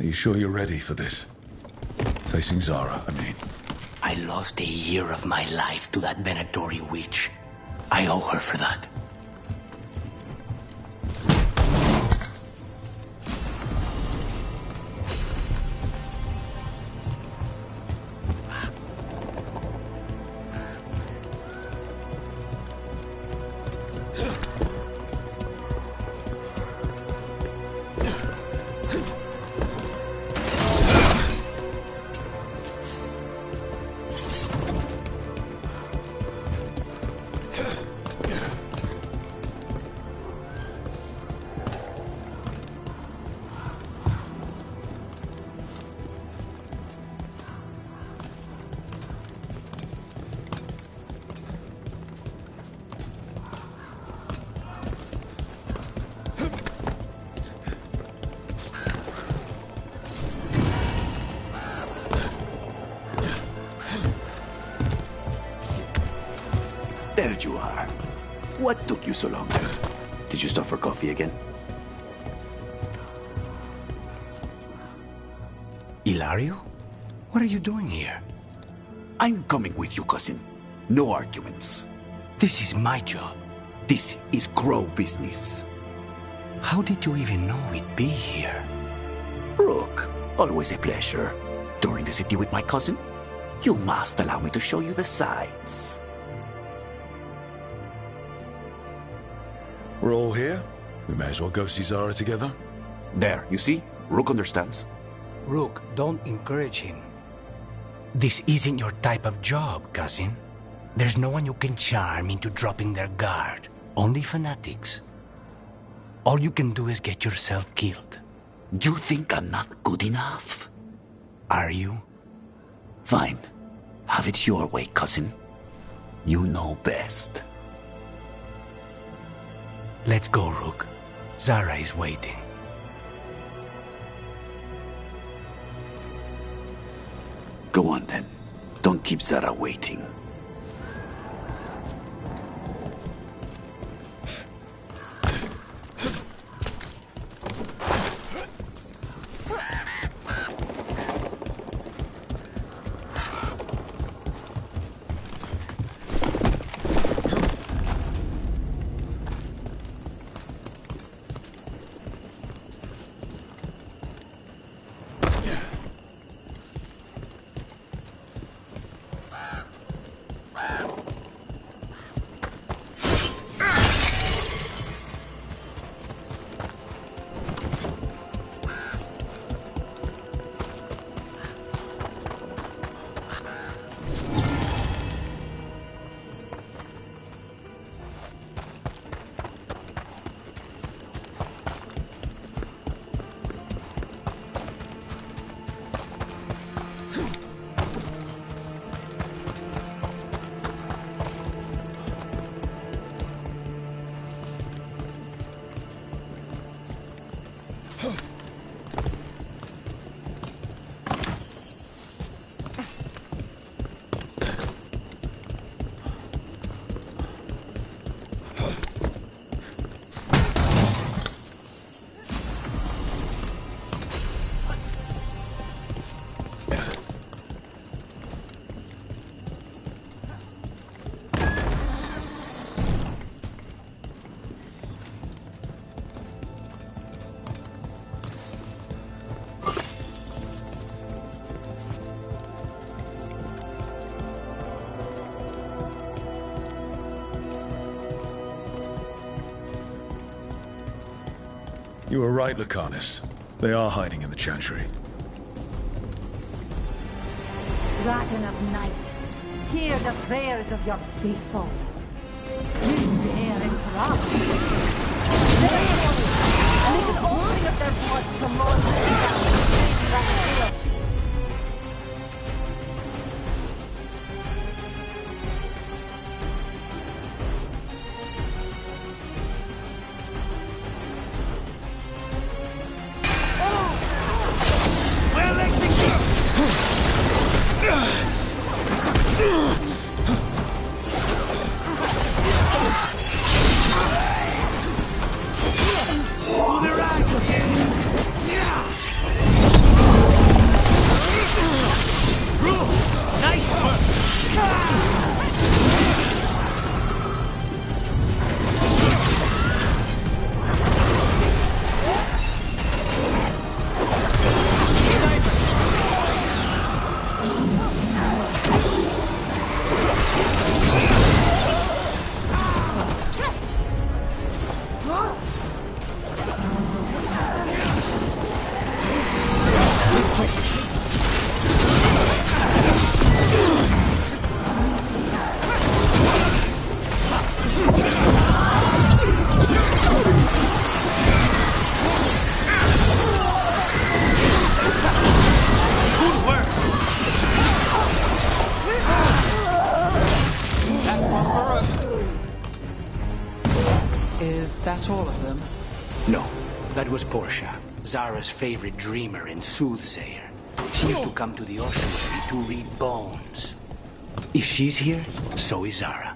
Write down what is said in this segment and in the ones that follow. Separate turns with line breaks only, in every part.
Are you sure you're ready for this? Facing Zara, I mean.
I lost a year of my life to that Venatori witch. I owe her for that.
There you are. What took you so long? Did you stop for coffee again?
Ilario? What are you doing here?
I'm coming with you, cousin. No arguments.
This is my job.
This is Crow business.
How did you even know we'd be here?
Rook, always a pleasure. Touring the city with my cousin? You must allow me to show you the sights.
We're all here. We may as well go see Zara together.
There, you see? Rook understands.
Rook, don't encourage him. This isn't your type of job, cousin. There's no one you can charm into dropping their guard. Only fanatics. All you can do is get yourself killed.
You think I'm not good enough?
Are you?
Fine. Have it your way, cousin. You know best.
Let's go, Rook. Zara is waiting.
Go on, then. Don't keep Zara waiting.
You were right, Lucanus. They are hiding in the Chantry.
Dragon of Night, hear the prayers of your faithful. You dare interrupt. They're holy, and they can only give their blood to Lord Veilguard.
that all of them?
No, that was Portia, Zara's favorite dreamer and soothsayer. She used to come to the ossuary to read bones. If she's here, so is Zara.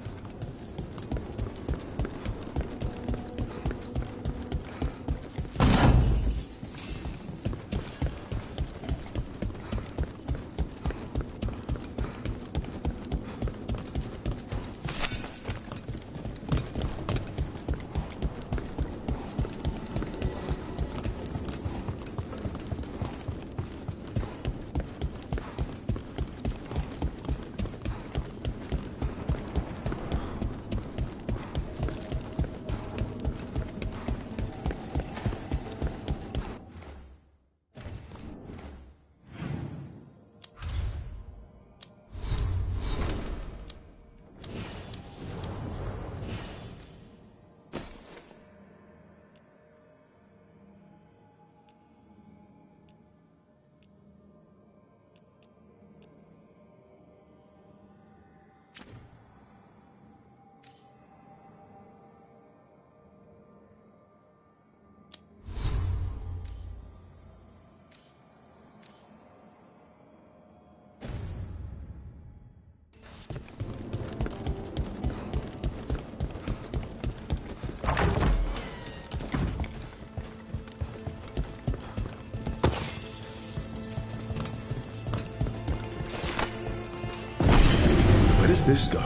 Where does this go?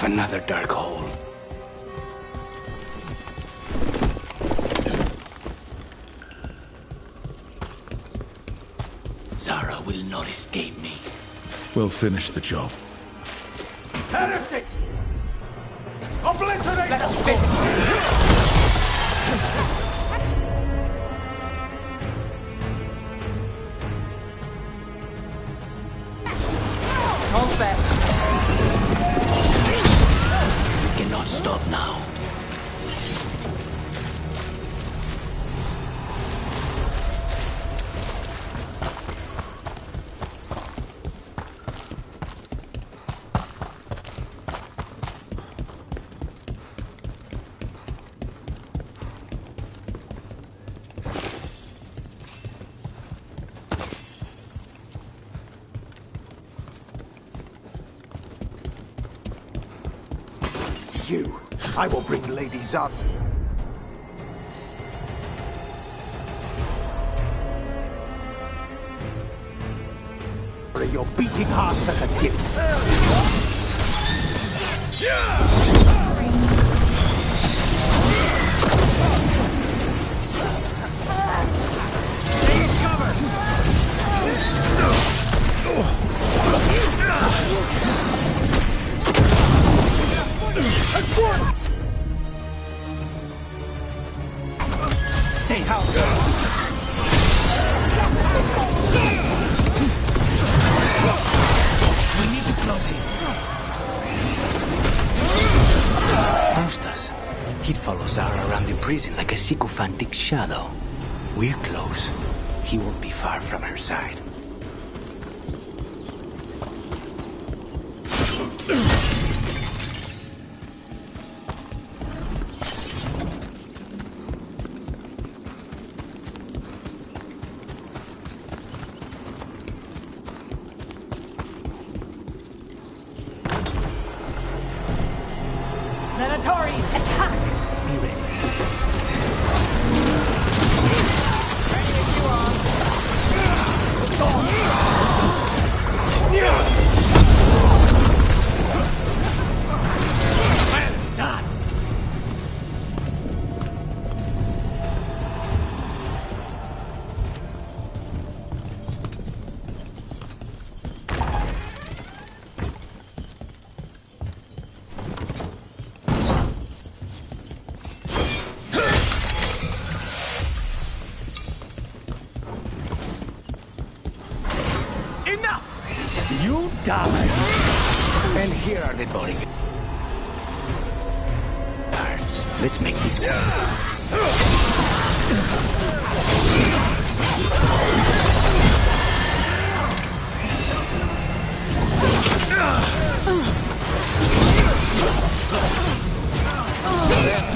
Another dark hole. Zara will not escape me.
We'll finish the job.
Heresy! Obliterate!
Let us finish! All set.
We cannot stop now.
You! I will bring Lady Zara. Your beating hearts as a gift.
Say how. We need to close him. Faustus. He'd follow Zara around the prison like a sycophantic shadow. We're close. He won't be far from her side.
Venatori, attack!
Be ready.
Enough! You die!
And here are the bodyguards. Let's make this work.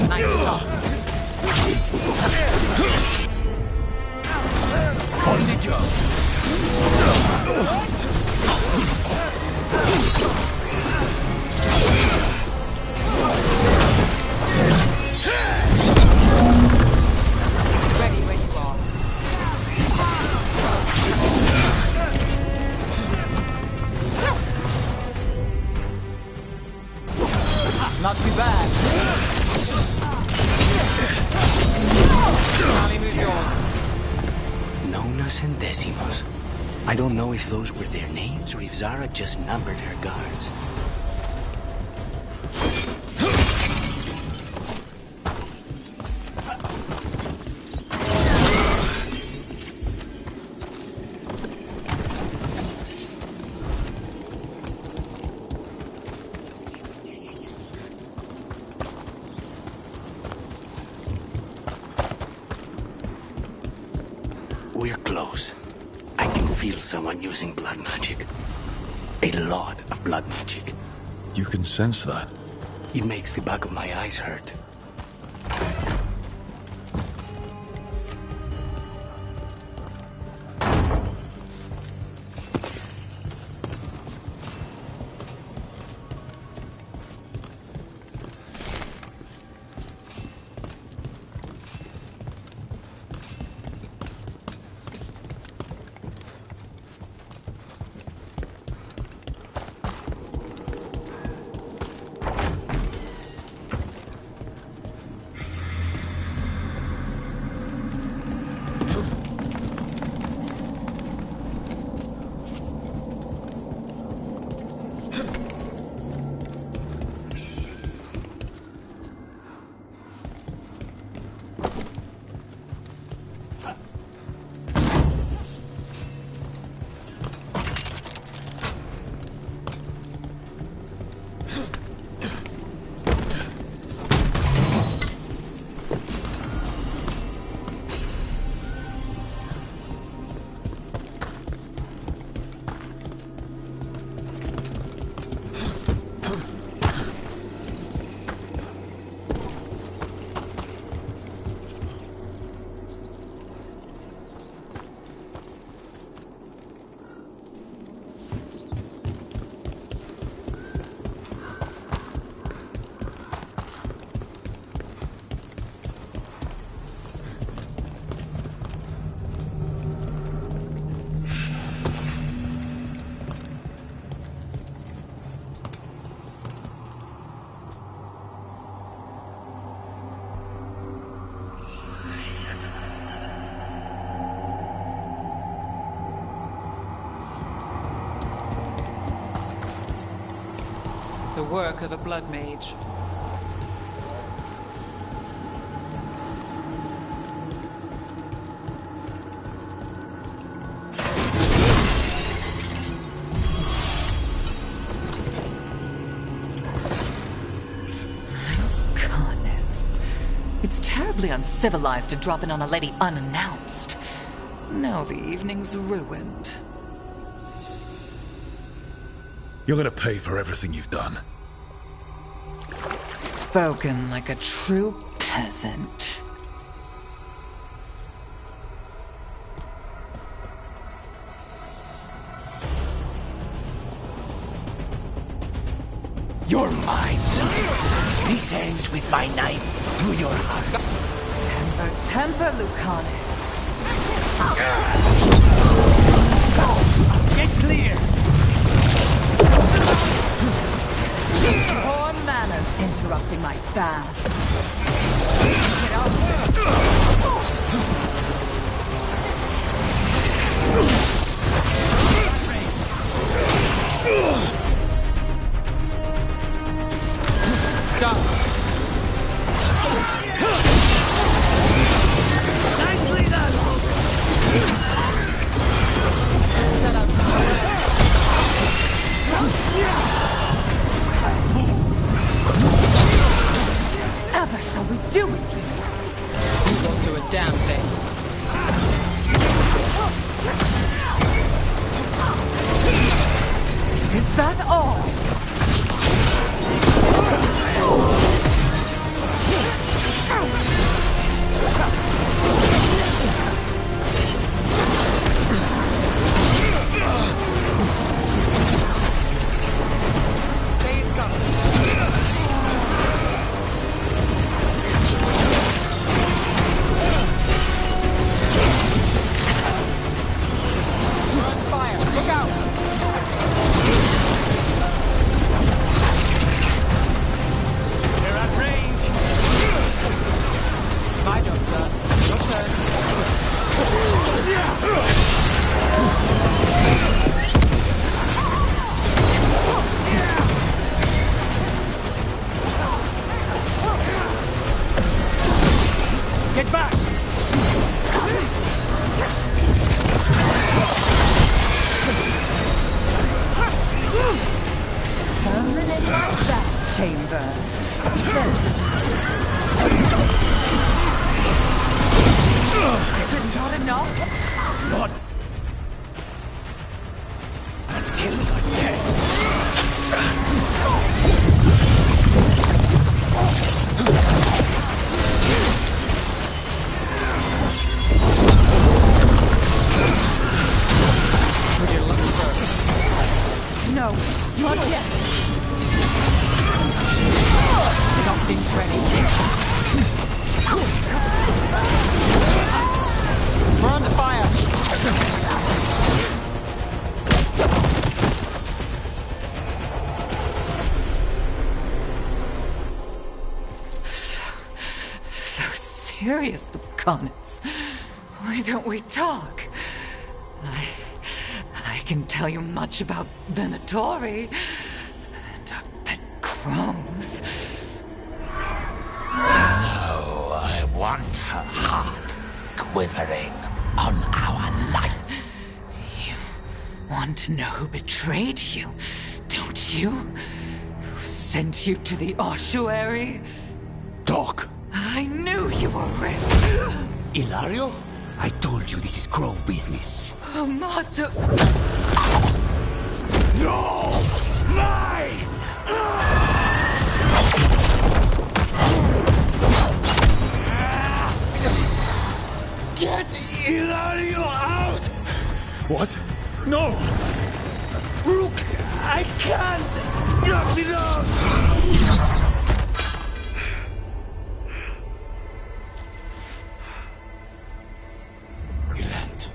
Nice shot.
job.
Ready when you are. Not too bad. Rally moves yours.
Nonas and Decimos. I don't know if those were their names or if Zara just numbered her guards. We're close. I can feel someone using blood magic. A lot of blood magic.
You can sense that.
It makes the back of my eyes hurt.
The work of a blood mage.
Goodness. It's terribly uncivilized to drop in on a lady unannounced. Now the evening's ruined.
You're gonna pay for everything you've done.
Spoken like a true peasant.
You're mine, son. This ends with my knife through your heart.
Temper, Lucanus.
Get clear!
Poor manners interrupting my bath.
Done.
Nicely done!
Set up.
Ever shall we do with you?
You got to
serious, Lucanus. Why don't we talk? I can tell you much about Venatori and our pet crows.
No, I want her heart quivering on our life.
You want to know who betrayed you, don't you? Who sent you to the ossuary?
Doc!
I knew you were risk.
Ilario? I told you this is crow business.
Amato.
No! Mine! Get Ilario out!
What? No!
Rook, I can't! Not enough! Relent.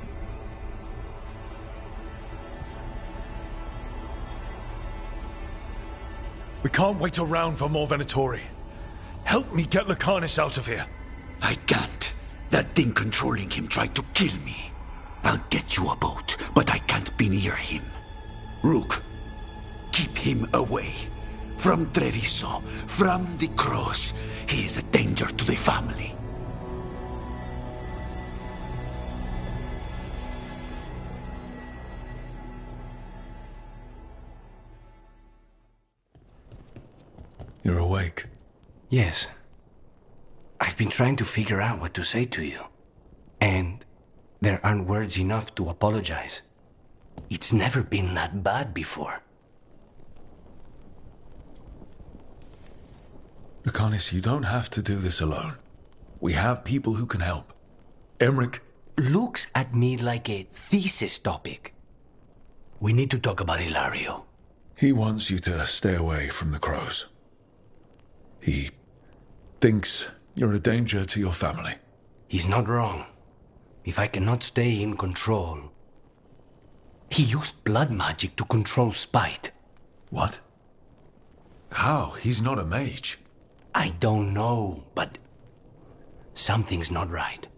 We can't wait around for more Venatori. Help me get Lucanus out of here.
I can't. That thing controlling him tried to kill me. I'll get you a boat, but I can't be near him. Rook, keep him away. From Treviso, from the cross. He is a danger to the family.
You're awake.
Yes. I've been trying to figure out what to say to you. And there aren't words enough to apologize. It's never been that bad before.
Lucanus, you don't have to do this alone. We have people who can help. Emmerich.
Looks at me like a thesis topic. We need to talk about Ilario.
He wants you to stay away from the crows. He thinks you're a danger to your family.
He's not wrong. If I cannot stay in control... He used blood magic to control spite.
What? How? He's not a mage.
I don't know, but... something's not right.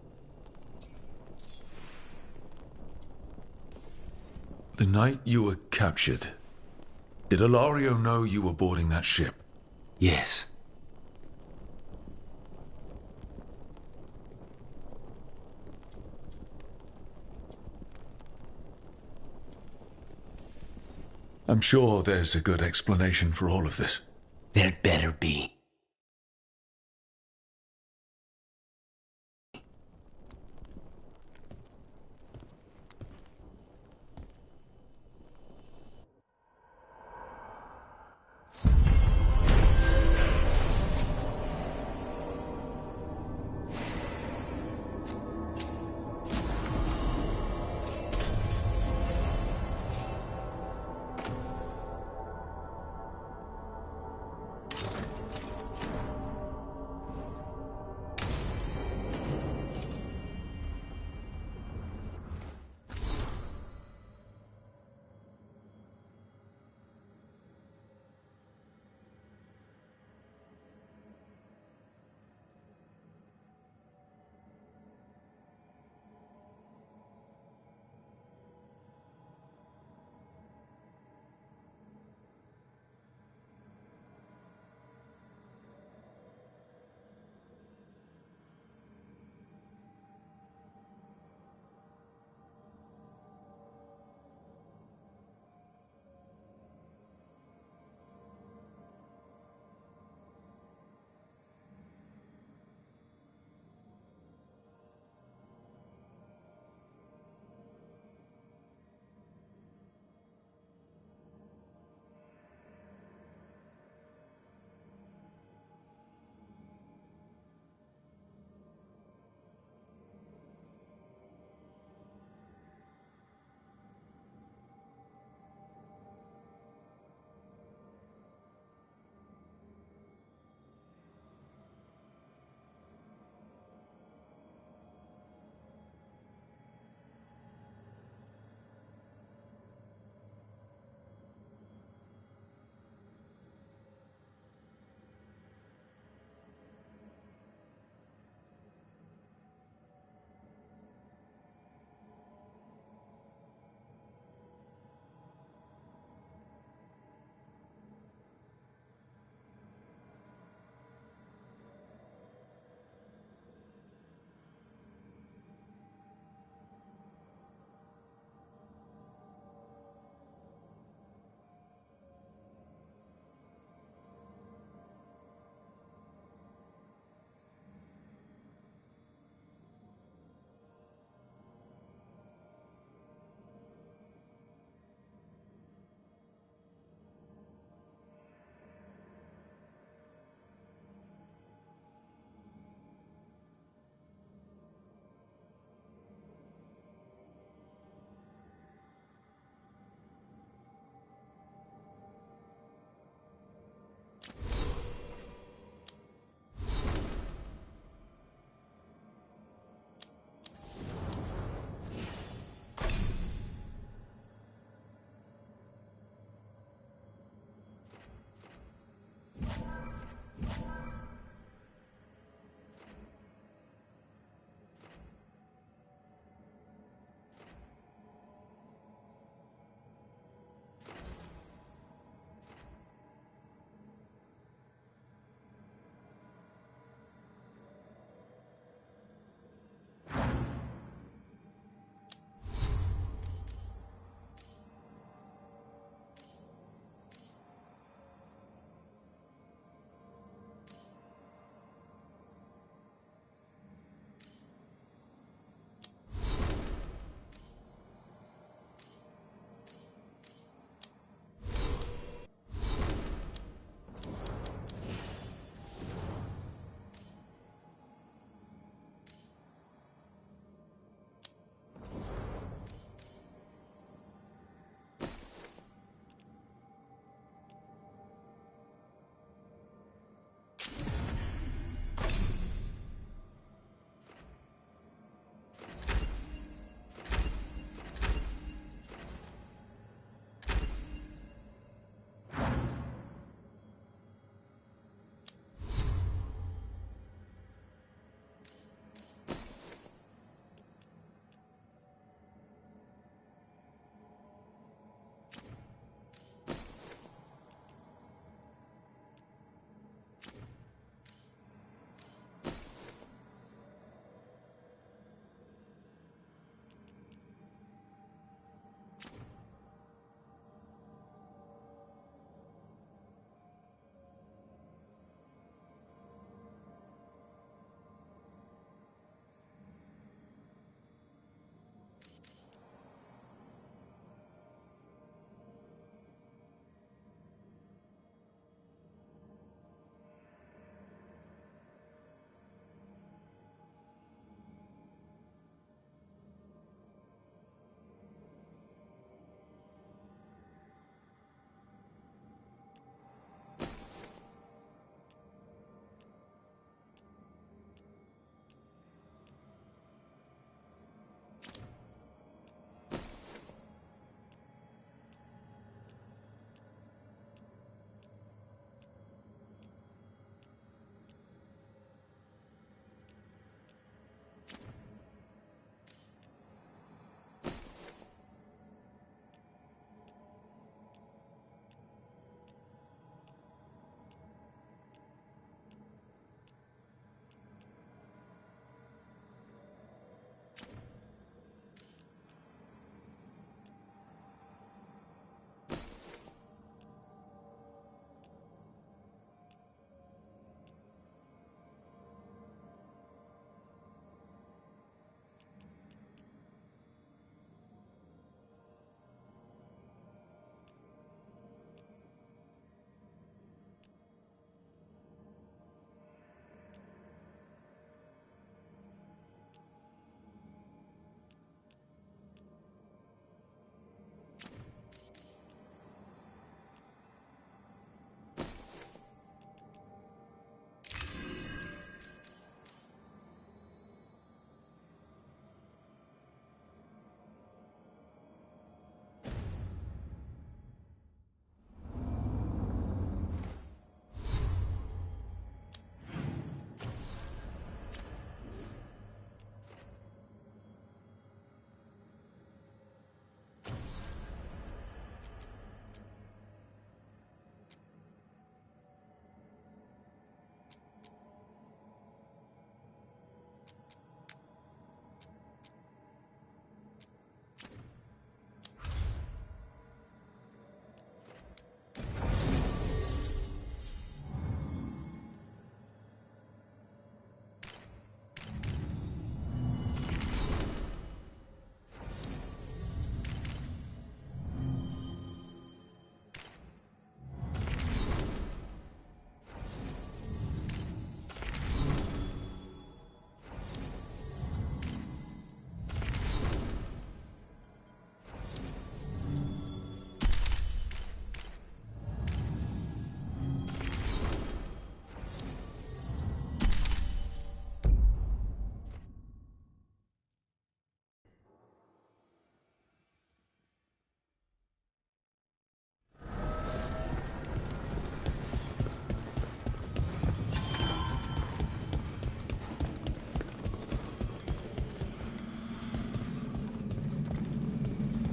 The night you were captured, did Ilario know you were boarding that ship?
Yes.
I'm sure there's a good explanation for all of this.
There'd better be.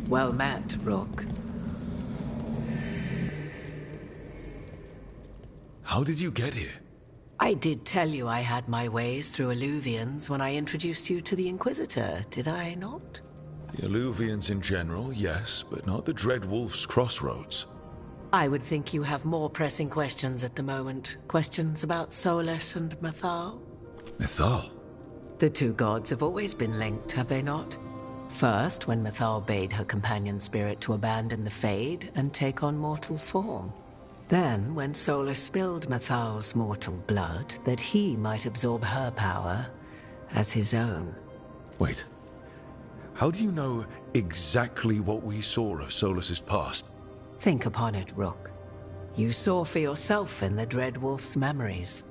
Well met, Rook.
How did you get here?
I did tell you I had my ways through Alluvians when I introduced you to the Inquisitor, did I not?
The Alluvians in general, yes, but not the Dread Wolf's crossroads.
I would think you have more pressing questions at the moment. Questions about Solus and Mythal?
Mythal?
The two gods have always been linked, have they not? First, when Mythal bade her companion spirit to abandon the Fade and take on mortal form. Then, when Solus spilled Mythal's mortal blood, that he might absorb her power as his own.
Wait. How do you know exactly what we saw of Solus's past?
Think upon it, Rook. You saw for yourself in the Dread Wolf's memories.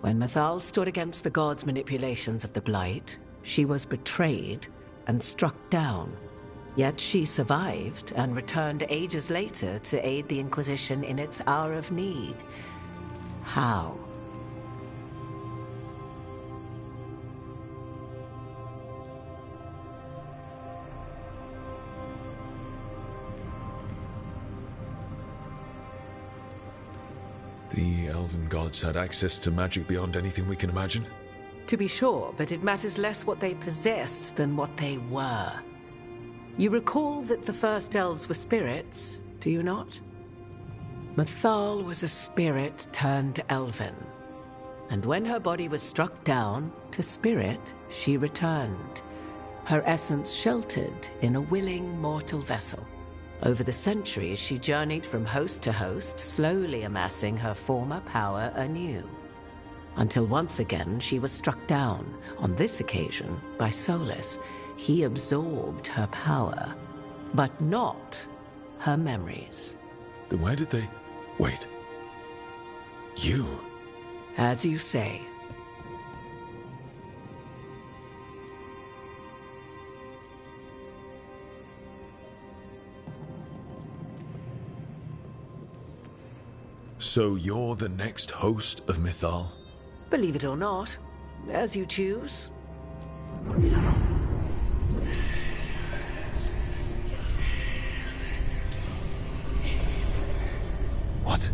When Mythal stood against the gods' manipulations of the Blight, she was betrayed and struck down. Yet she survived and returned ages later to aid the Inquisition in its hour of need. How?
The elven gods had access to magic beyond anything we can imagine?
To be sure, but it matters less what they possessed than what they were. You recall that the first elves were spirits, do you not? Mythal was a spirit turned elven. And when her body was struck down, to spirit, she returned. Her essence sheltered in a willing mortal vessel. Over the centuries, she journeyed from host to host, slowly amassing her former power anew. Until once again, she was struck down, on this occasion, by Solus. He absorbed her power, but not her memories.
Then where did they... Wait. You?
As you say.
So you're the next host of Mythal?
Believe it or not, as you choose.
What?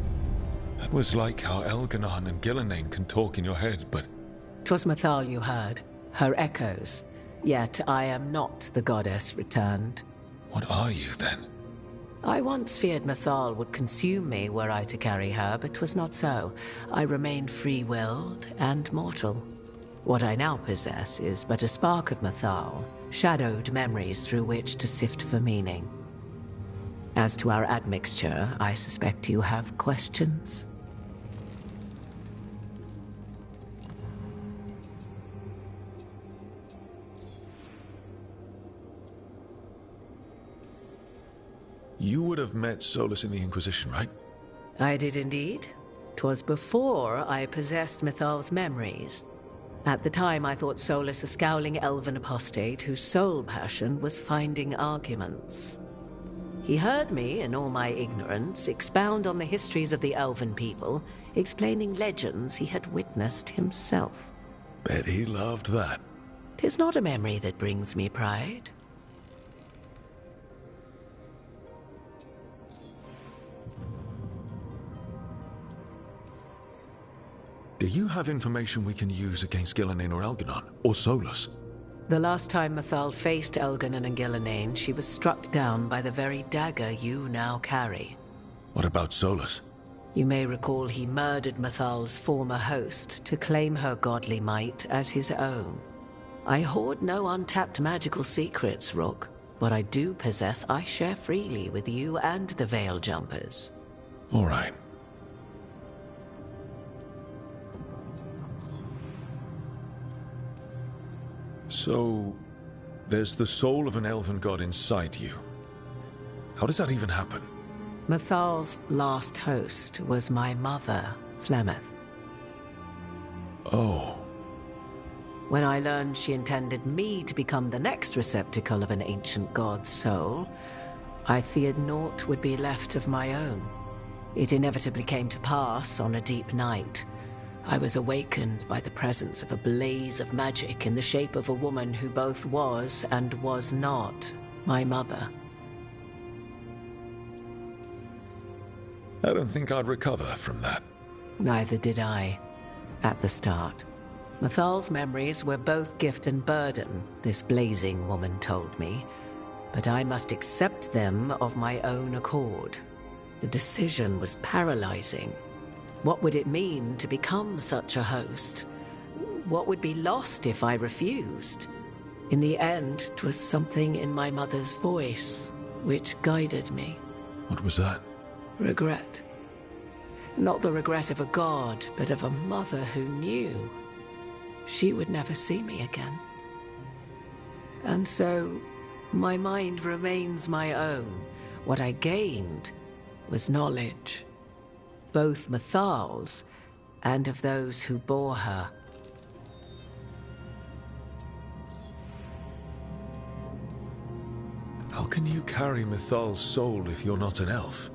That was like how Elganon and Gillenane can talk in your head, but...
'Twas Mythal you heard, her echoes. Yet I am not the goddess returned.
What are you, then?
I once feared Mythal would consume me were I to carry her, but 'twas not so. I remained free-willed and mortal. What I now possess is but a spark of Mythal, shadowed memories through which to sift for meaning. As to our admixture, I suspect you have questions.
You would have met Solus in the Inquisition, right?
I did indeed. 'Twas before I possessed Mythal's memories. At the time, I thought Solus a scowling elven apostate whose sole passion was finding arguments. He heard me, in all my ignorance, expound on the histories of the elven people, explaining legends he had witnessed himself.
Bet he loved that.
'Tis not a memory that brings me pride.
Do you have information we can use against Gillenane or Elganon, or Solus?
The last time Mythal faced Elganon and Gillenane, she was struck down by the very dagger you now carry.
What about Solus?
You may recall he murdered Mythal's former host to claim her godly might as his own. I hoard no untapped magical secrets, Rook. What I do possess, I share freely with you and the Veil Jumpers.
All right. So, there's the soul of an elven god inside you. How does that even happen?
Mythal's last host was my mother, Flemeth.
Oh.
When I learned she intended me to become the next receptacle of an ancient god's soul, I feared naught would be left of my own. It inevitably came to pass on a deep night. I was awakened by the presence of a blaze of magic in the shape of a woman who both was and was not my mother.
I don't think I'd recover from that.
Neither did I, at the start. Mathal's memories were both gift and burden, this blazing woman told me, but I must accept them of my own accord. The decision was paralyzing. What would it mean to become such a host? What would be lost if I refused? In the end, 'twas something in my mother's voice which guided me.
What was that?
Regret. Not the regret of a god, but of a mother who knew she would never see me again. And so, my mind remains my own. What I gained was knowledge, both Mathal's and of those who bore her.
How can you carry Mathal's soul if you're not an elf?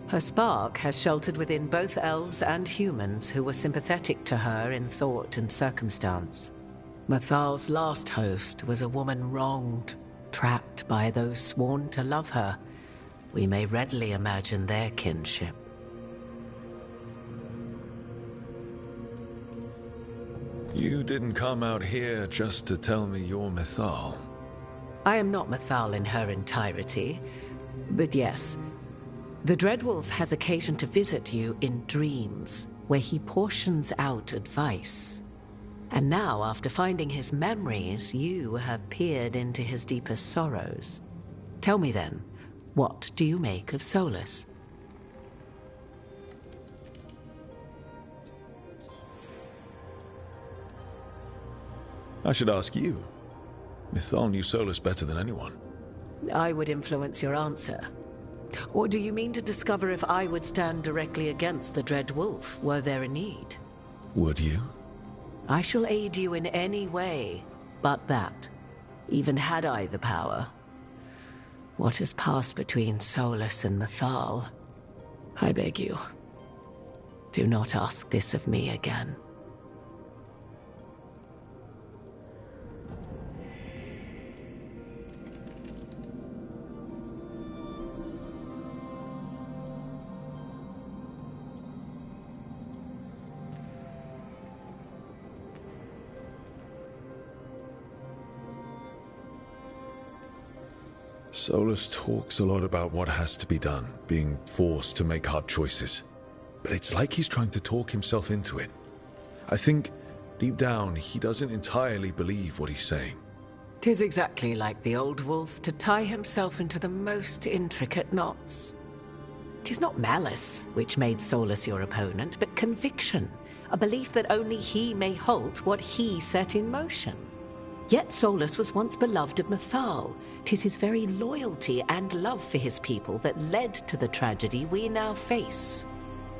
Her spark has sheltered within both elves and humans who were sympathetic to her in thought and circumstance. Mathal's last host was a woman wronged, trapped by those sworn to love her. We may readily imagine their kinship.
You didn't come out here just to tell me you're Mathal.
I am not Mathal in her entirety, but yes, the Dreadwolf has occasion to visit you in dreams, where he portions out advice. And now, after finding his memories, you have peered into his deepest sorrows. Tell me then, what do you make of Solus?
I should ask you. Mythal knew Solus better than anyone.
I would influence your answer. Or do you mean to discover if I would stand directly against the Dread Wolf, were there a need?
Would you?
I shall aid you in any way, but that, even had I the power. What has passed between Solus and Mathal, I beg you, do not ask this of me again.
Solus talks a lot about what has to be done, being forced to make hard choices. But it's like he's trying to talk himself into it. I think, deep down, he doesn't entirely believe what he's saying.
'Tis exactly like the old wolf to tie himself into the most intricate knots. 'Tis not malice which made Solus your opponent, but conviction, a belief that only he may halt what he set in motion. Yet Solus was once beloved of Mathal. 'Tis his very loyalty and love for his people that led to the tragedy we now face.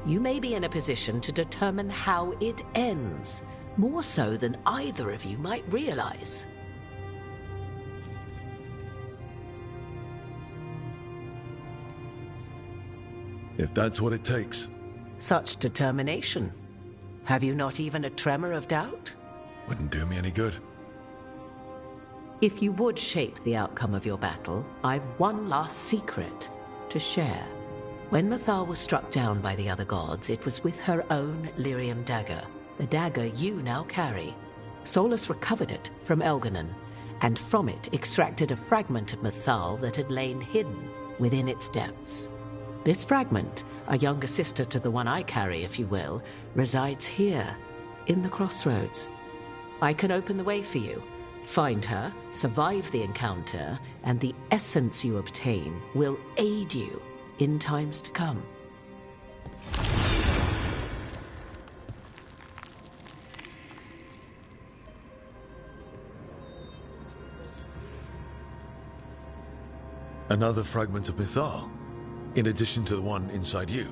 You may be in a position to determine how it ends, more so than either of you might realize.
If that's what it takes.
Such determination. Have you not even a tremor of doubt?
Wouldn't do me any good.
If you would shape the outcome of your battle, I've one last secret to share. When Mathal was struck down by the other gods, it was with her own lyrium dagger, the dagger you now carry. Solus recovered it from Elganon, and from it extracted a fragment of Mathal that had lain hidden within its depths. This fragment, a younger sister to the one I carry, if you will, resides here, in the crossroads. I can open the way for you. Find her, survive the encounter, and the essence you obtain will aid you in times to come.
Another fragment of Mythal, in addition to the one inside you.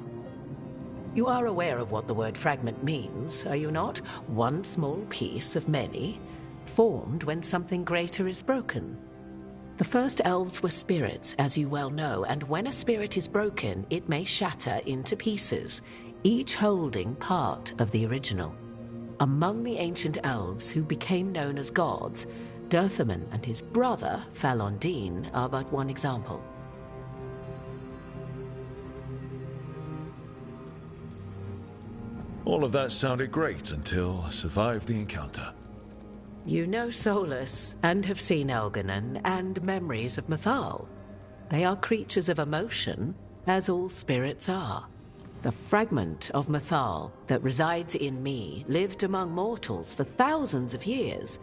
You are aware of what the word fragment means, are you not? One small piece of many, formed when something greater is broken. The first elves were spirits, as you well know, and when a spirit is broken, it may shatter into pieces, each holding part of the original. Among the ancient elves who became known as gods, Dirthaman and his brother, Falondine, are but one example.
All of that sounded great until I survived the encounter.
You know Solus, and have seen Elganon, and memories of Mythal. They are creatures of emotion, as all spirits are. The fragment of Mythal that resides in me lived among mortals for thousands of years.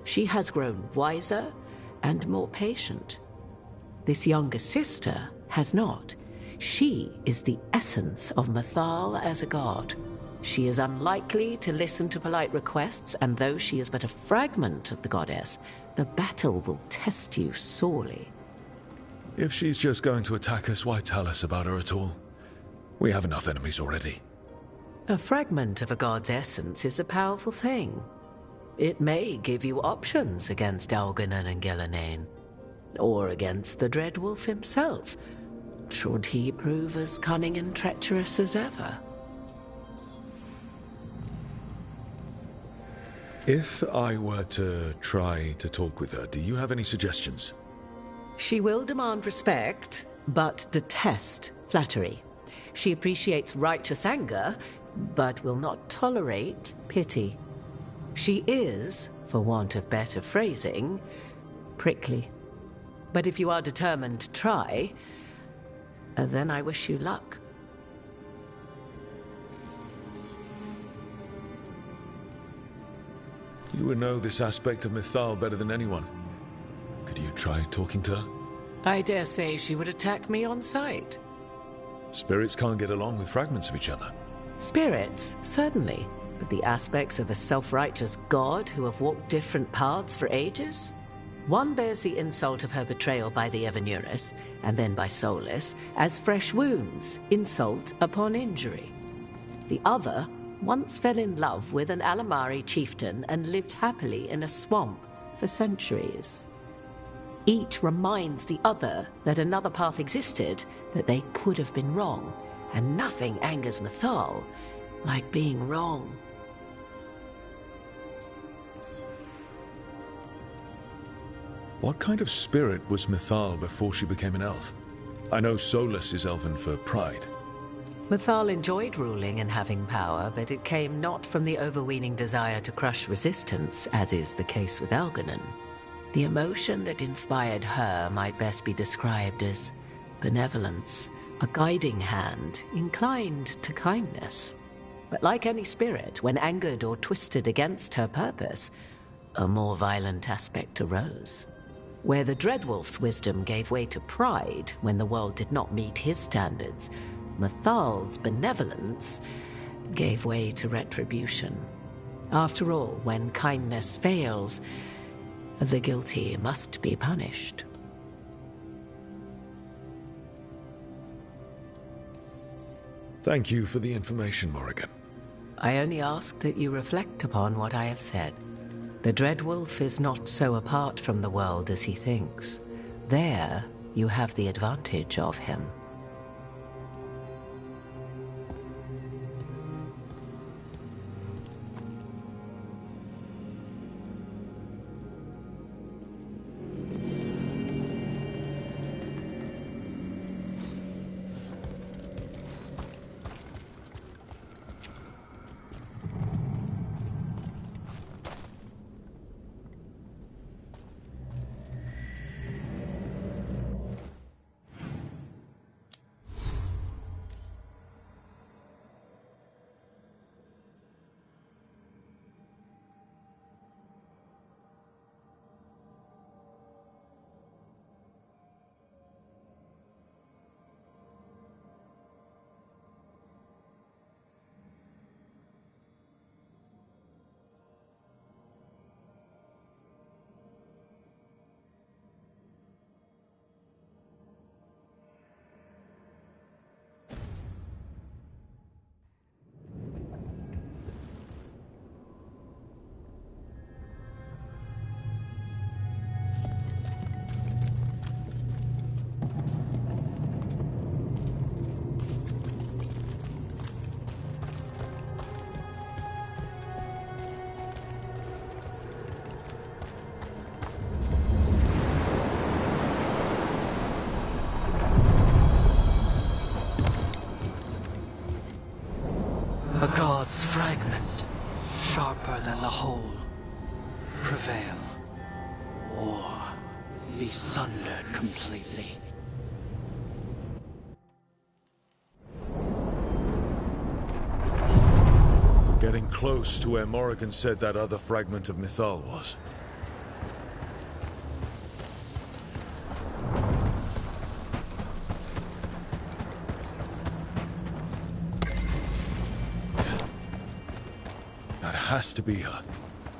She has grown wiser and more patient. This younger sister has not. She is the essence of Mythal as a god. She is unlikely to listen to polite requests, and though she is but a fragment of the goddess, the battle will test you sorely.
If she's just going to attack us, why tell us about her at all? We have enough enemies already.
A fragment of a god's essence is a powerful thing. It may give you options against Elganon and Ghilanane, or against the Dread Wolf himself, should he prove as cunning and treacherous as ever.
If I were to try to talk with her, do you have any suggestions?
She will demand respect, but detest flattery. She appreciates righteous anger, but will not tolerate pity. She is, for want of better phrasing, prickly. But if you are determined to try, then I wish you luck.
You would know this aspect of Mythal better than anyone. Could you try talking to her?
I dare say she would attack me on sight.
Spirits can't get along with fragments of each other.
Spirits, certainly. But the aspects of a self-righteous god who have walked different paths for ages? One bears the insult of her betrayal by the Evanurus, and then by Solus, as fresh wounds, insult upon injury. The other once fell in love with an Alamari chieftain and lived happily in a swamp for centuries. Each reminds the other that another path existed, that they could have been wrong, and nothing angers Mythal like being wrong.
What kind of spirit was Mythal before she became an elf? I know Solus is elven for pride.
Mythal enjoyed ruling and having power, but it came not from the overweening desire to crush resistance, as is the case with Elganon. The emotion that inspired her might best be described as benevolence, a guiding hand inclined to kindness. But like any spirit, when angered or twisted against her purpose, a more violent aspect arose. Where the Dreadwolf's wisdom gave way to pride when the world did not meet his standards, Mythal's benevolence gave way to retribution. After all, when kindness fails, the guilty must be punished.
Thank you for the information, Morrigan.
I only ask that you reflect upon what I have said. The Dreadwolf is not so apart from the world as he thinks. There, you have the advantage of him.
than the whole prevail, or be sundered completely.
Getting close to where Morrigan said that other fragment of Mythal was. That has to be her.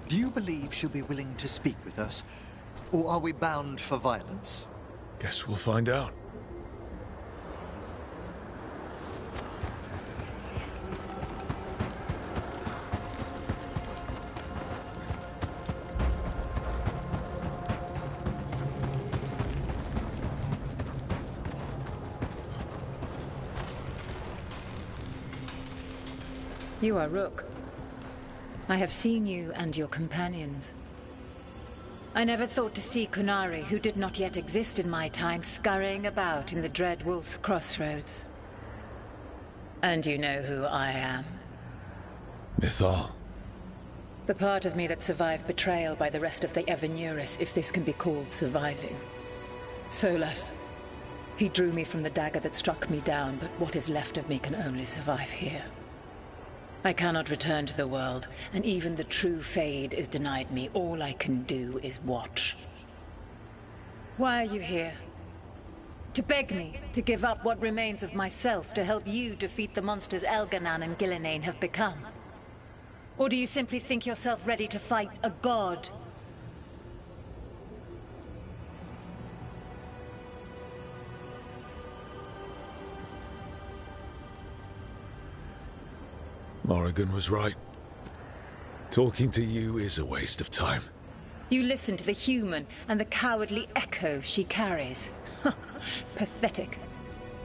Do you believe she'll be willing to speak with us? Or are we bound for violence?
Guess we'll find out.
You are Rook. I have seen you and your companions. I never thought to see Kunari, who did not yet exist in my time, scurrying about in the Dread Wolf's crossroads. And you know who I am.
Mythal.
The part of me that survived betrayal by the rest of the Evanuris, if this can be called surviving. Solas. He drew me from the dagger that struck me down, but what is left of me can only survive here. I cannot return to the world, and even the true Fade is denied me. All I can do is watch. Why are you here? To beg me to give up what remains of myself to help you defeat the monsters Elganan and Gillenane have become? Or do you simply think yourself ready to fight a god?
Morrigan was right. Talking to you is a waste of time.
You listen to the human and the cowardly echo she carries. Pathetic.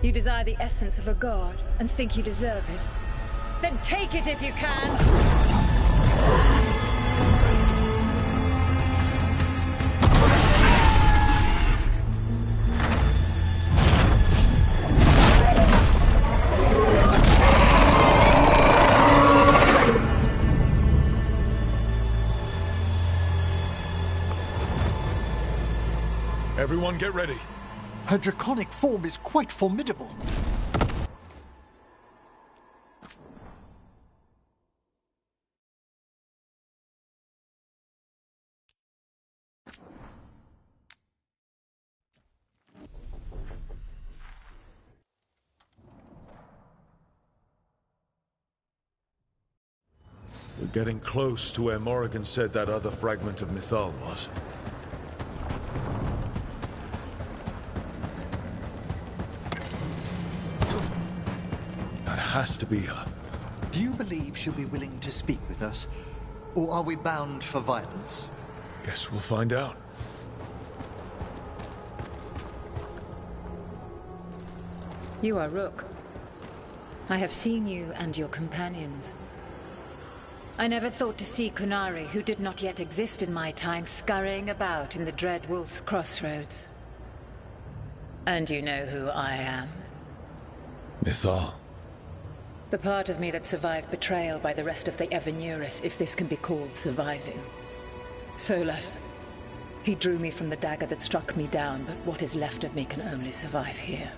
You desire the essence of a god and think you deserve it. Then take it if you can!
Everyone get ready.
Her draconic form is quite formidable.
We're getting close to where Morrigan said that other fragment of Mythal was. That has to be her.
Do you believe she'll be willing to speak with us? Or are we bound for violence?
Guess we'll find out.
You are Rook. I have seen you and your companions. I never thought to see Kunari, who did not yet exist in my time, scurrying about in the Dread Wolf's crossroads. And you know who I am.
Mythal.
The part of me that survived betrayal by the rest of the Evanuris, if this can be called surviving. Solas. He drew me from the dagger that struck me down, but what is left of me can only survive here.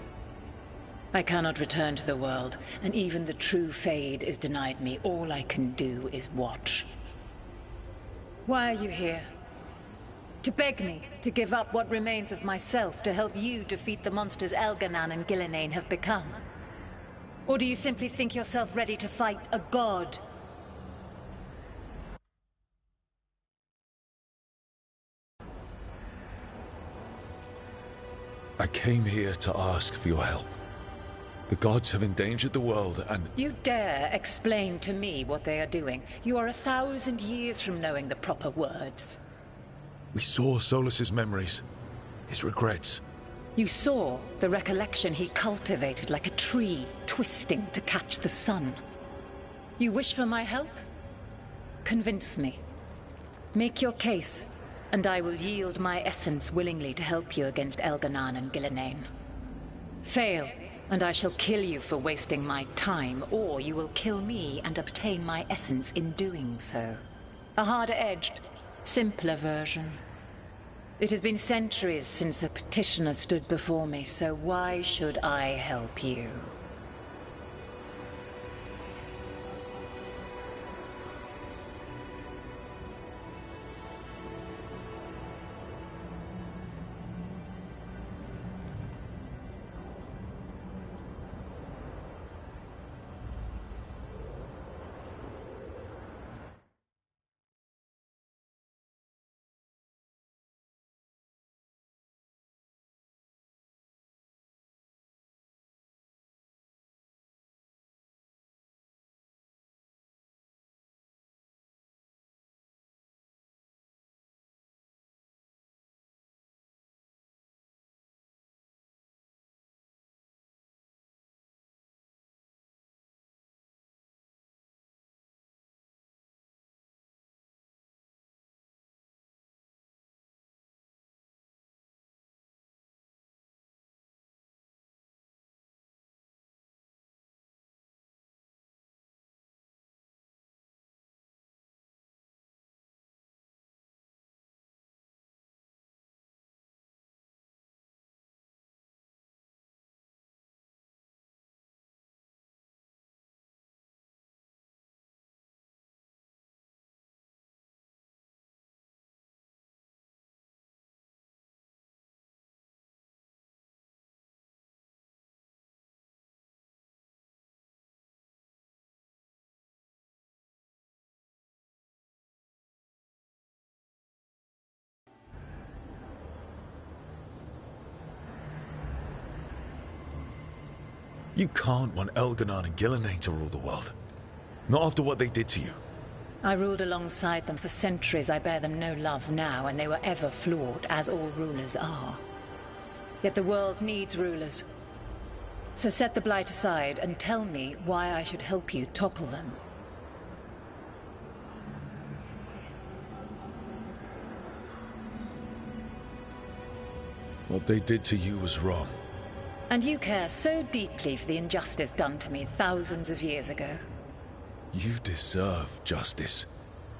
I cannot return to the world, and even the true Fade is denied me. All I can do is watch. Why are you here? To beg me to give up what remains of myself to help you defeat the monsters Elganan and Gillenane have become? Or do you simply think yourself ready to fight a god?
I came here to ask for your help. The gods have endangered the world and...
You dare explain to me what they are doing? You are 1,000 years from knowing the proper words.
We saw Solas's memories, his regrets.
You saw the recollection he cultivated like a tree, twisting to catch the sun. You wish for my help? Convince me. Make your case, and I will yield my essence willingly to help you against Elganan and Gillenane. Fail, and I shall kill you for wasting my time, or you will kill me and obtain my essence in doing so. A harder-edged, simpler version. It has been centuries since a petitioner stood before me, so why should I help you?
You can't want Elganon and Gillenane to rule the world. Not after what they did to you.
I ruled alongside them for centuries. I bear them no love now, and they were ever flawed, as all rulers are. Yet the world needs rulers. So set the Blight aside and tell me why I should help you topple them.
What they did to you was wrong.
And you care so deeply for the injustice done to me thousands of years ago.
You deserve justice.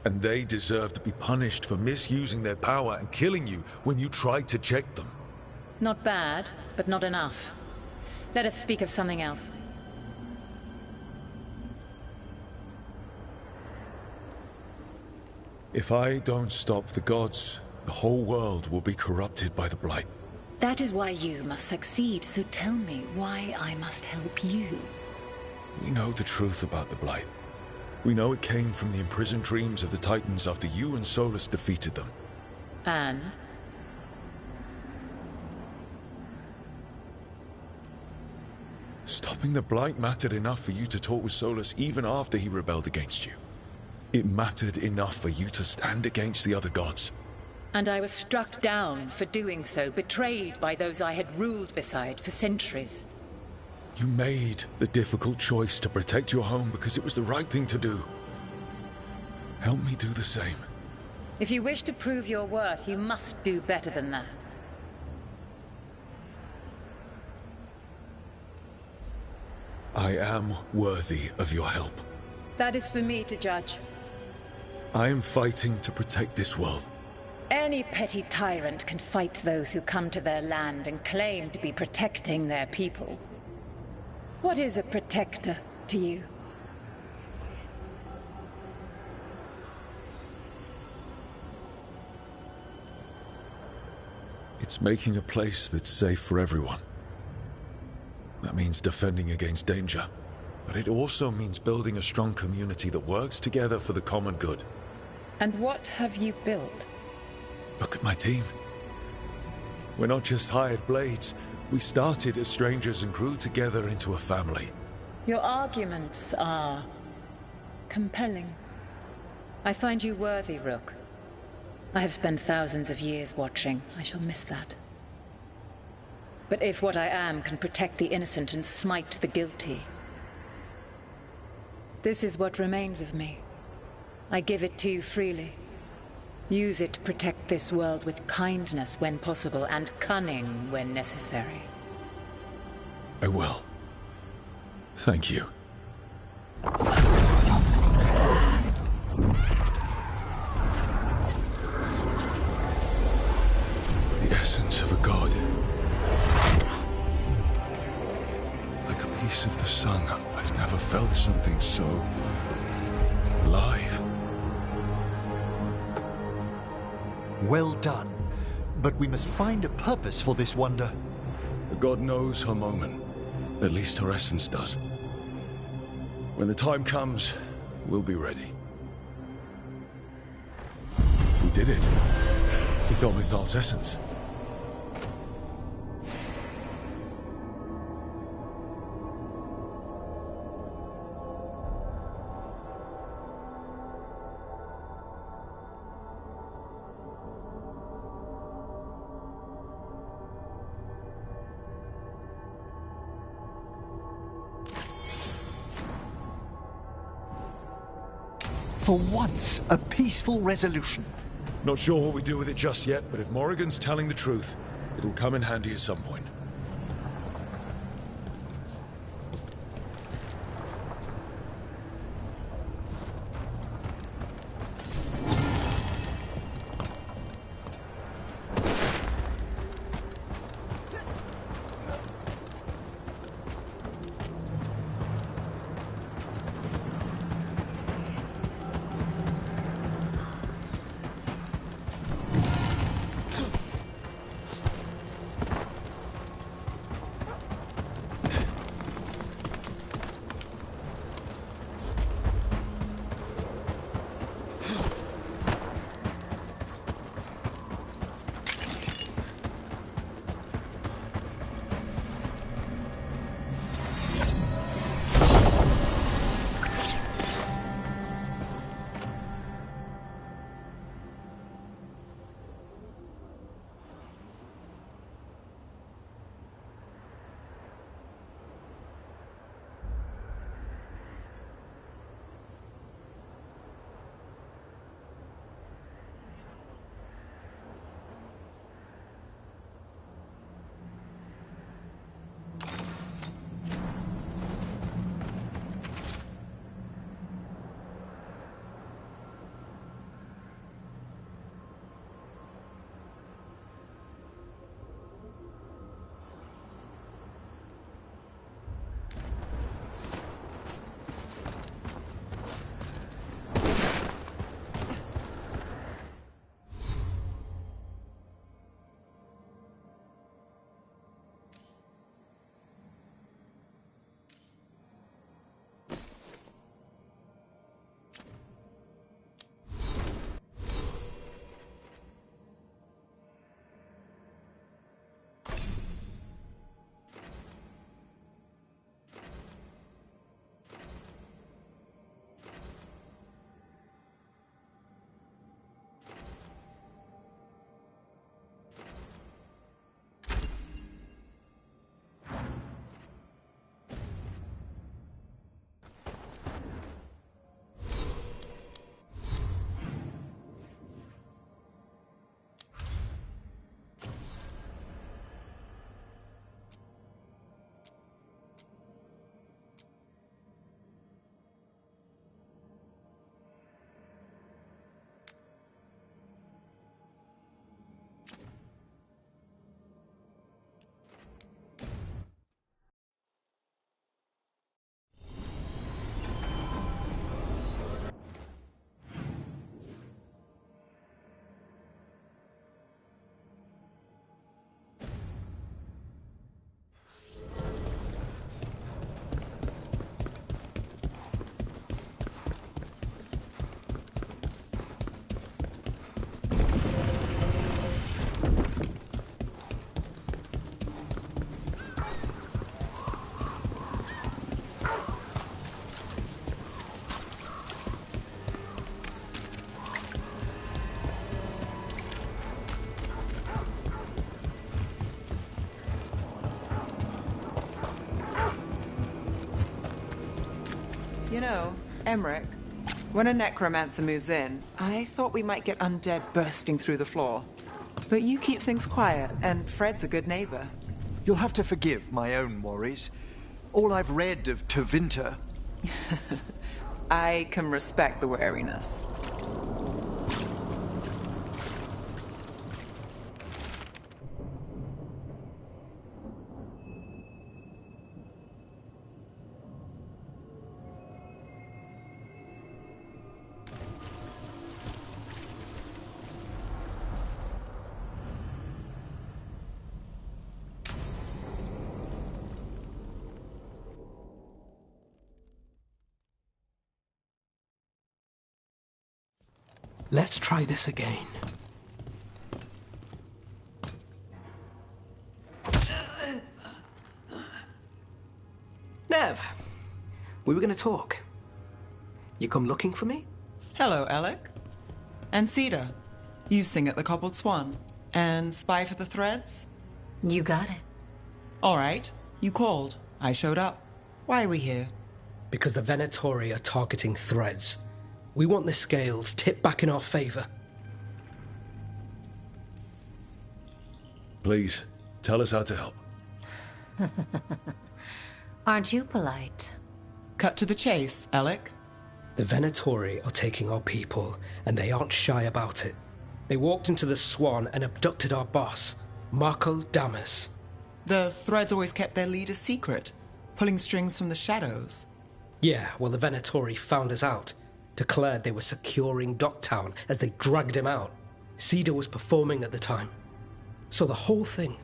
And they deserve to be punished for misusing their power and killing you when you tried to check them.
Not bad, but not enough. Let us speak of something else.
If I don't stop the gods, the whole world will be corrupted by the Blight.
That is why you must succeed, so tell me why I must help you.
We know the truth about the Blight. We know it came from the imprisoned dreams of the Titans after you and Solus defeated them.
And?
Stopping the Blight mattered enough for you to talk with Solus even after he rebelled against you. It mattered enough for you to stand against the other gods.
And I was struck down for doing so, betrayed by those I had ruled beside for centuries.
You made the difficult choice to protect your home because it was the right thing to do. Help me do the same.
If you wish to prove your worth, you must do better than that.
I am worthy of your help.
That is for me to judge.
I am fighting to protect this world.
Any petty tyrant can fight those who come to their land and claim to be protecting their people. What is a protector to you?
It's making a place that's safe for everyone. That means defending against danger. But it also means building a strong community that works together for the common good.
And what have you built?
Look at my team. We're not just hired blades. We started as strangers and grew together into a family.
Your arguments are compelling. I find you worthy, Rook. I have spent thousands of years watching. I shall miss that. But if what I am can protect the innocent and smite the guilty, this is what remains of me. I give it to you freely. Use it to protect this world with kindness when possible and cunning when necessary.
I will. Thank you. peace of the sun. I've never felt something so alive.
Well done. But we must find a purpose for this wonder.
The god knows her moment. At least her essence does. When the time comes, we'll be ready. We did it. We got Mythal's essence.
For once, a peaceful resolution.
Not sure what we do with it just yet, but if Morrigan's telling the truth, it'll come in handy at some point.
You know, Emmerich, when a necromancer moves in, I thought we might get undead bursting through the floor. But you keep things quiet, and Fred's a good neighbor.
You'll have to forgive my own worries. All I've read of Tevinter...
I can respect the wariness.
Let's try this again. Nev, we were going to talk. You come looking for me?
Hello, Alec. And Cedar, you sing at the Cobbled Swan. And spy for the Threads?
You got it.
All right, you called. I showed up. Why are we here?
Because the Venatori are targeting Threads. We want the scales tipped back in our favor.
Please, tell us how to help.
Aren't you polite?
Cut to the chase, Alec.
The Venatori are taking our people, and they aren't shy about it. They walked into the Swan and abducted our boss, Marco Damas.
The Threads always kept their leader secret, pulling strings from the shadows.
Yeah, well, the Venatori found us out, declared they were securing Docktown as they dragged him out. Cedar was performing at the time. So the whole thing...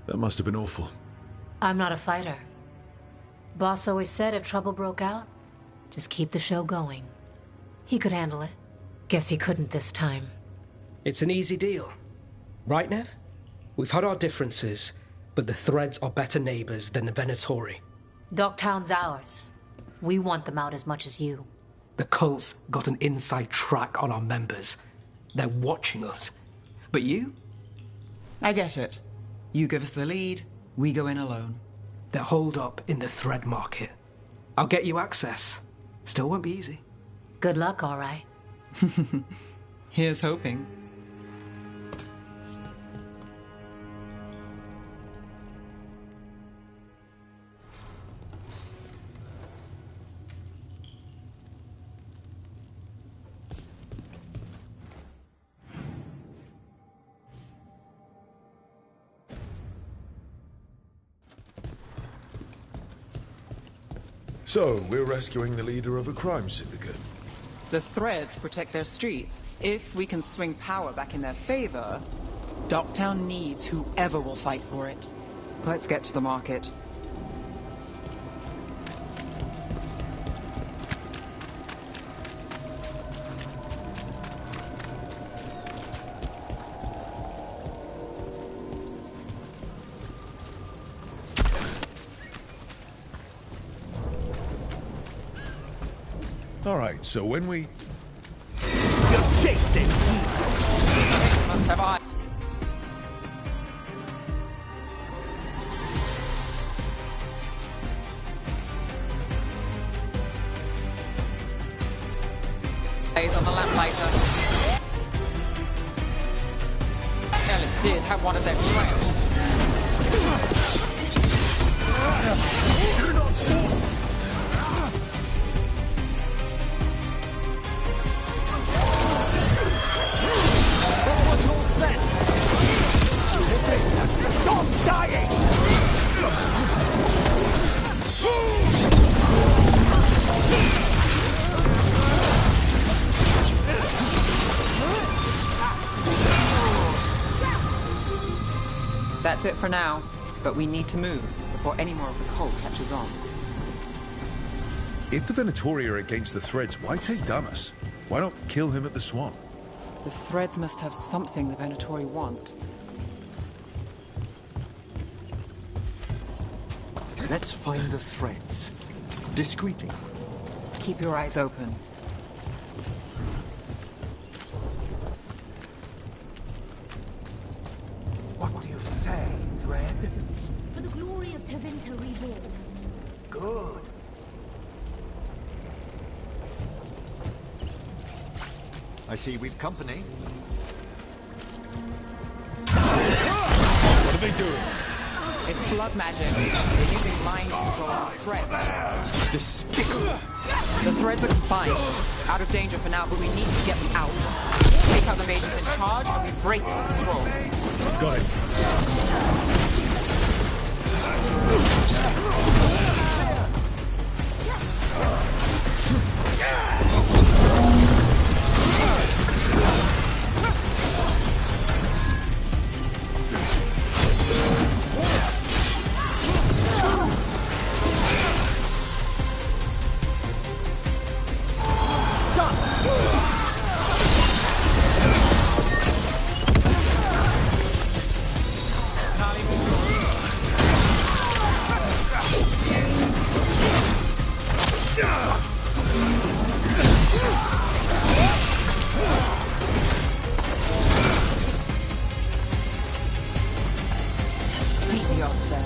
That must have been awful.
I'm not a fighter. Boss always said if trouble broke out, just keep the show going. He could handle it. Guess he couldn't this time.
It's an easy deal. Right, Nev? We've had our differences, but the Threads are better neighbors than the Venatori.
Docktown's ours. We want them out as much as you.
The cult's got an inside track on our members. They're watching us. But you?
I get it. You give us the lead, we go in alone.
They're holed up in the Thread market. I'll get you access. Still won't be easy.
Good luck, all right.
Here's hoping.
So, we're rescuing the leader of a crime syndicate.
The Threads protect their streets. If we can swing power back in their favor, Docktown needs whoever will fight for it. Let's get to the market.
All right, so when we...
You're chasing!
Must have eyes. On the lamplighter. Ellen did have one of their trails.
Stop dying!
That's it for now, but we need to move before any more of the cult catches on.
If the Venatori are against the Threads, why take Damas? Why not kill him at the Swan?
The Threads must have something the Venatori want.
Let's find the Threads. Discreetly.
Keep your eyes open.
What do you say, Thread?
For the glory of Tevinter reborn.
Good.
I see we've company.
What are they doing?
It's blood magic. They're using mind control on the Threads.
Despicable.
The Threads are confined. Out of danger for now, but we need to get them out. Take out the mages in charge and we break control.
Got it.
Veilguard's there.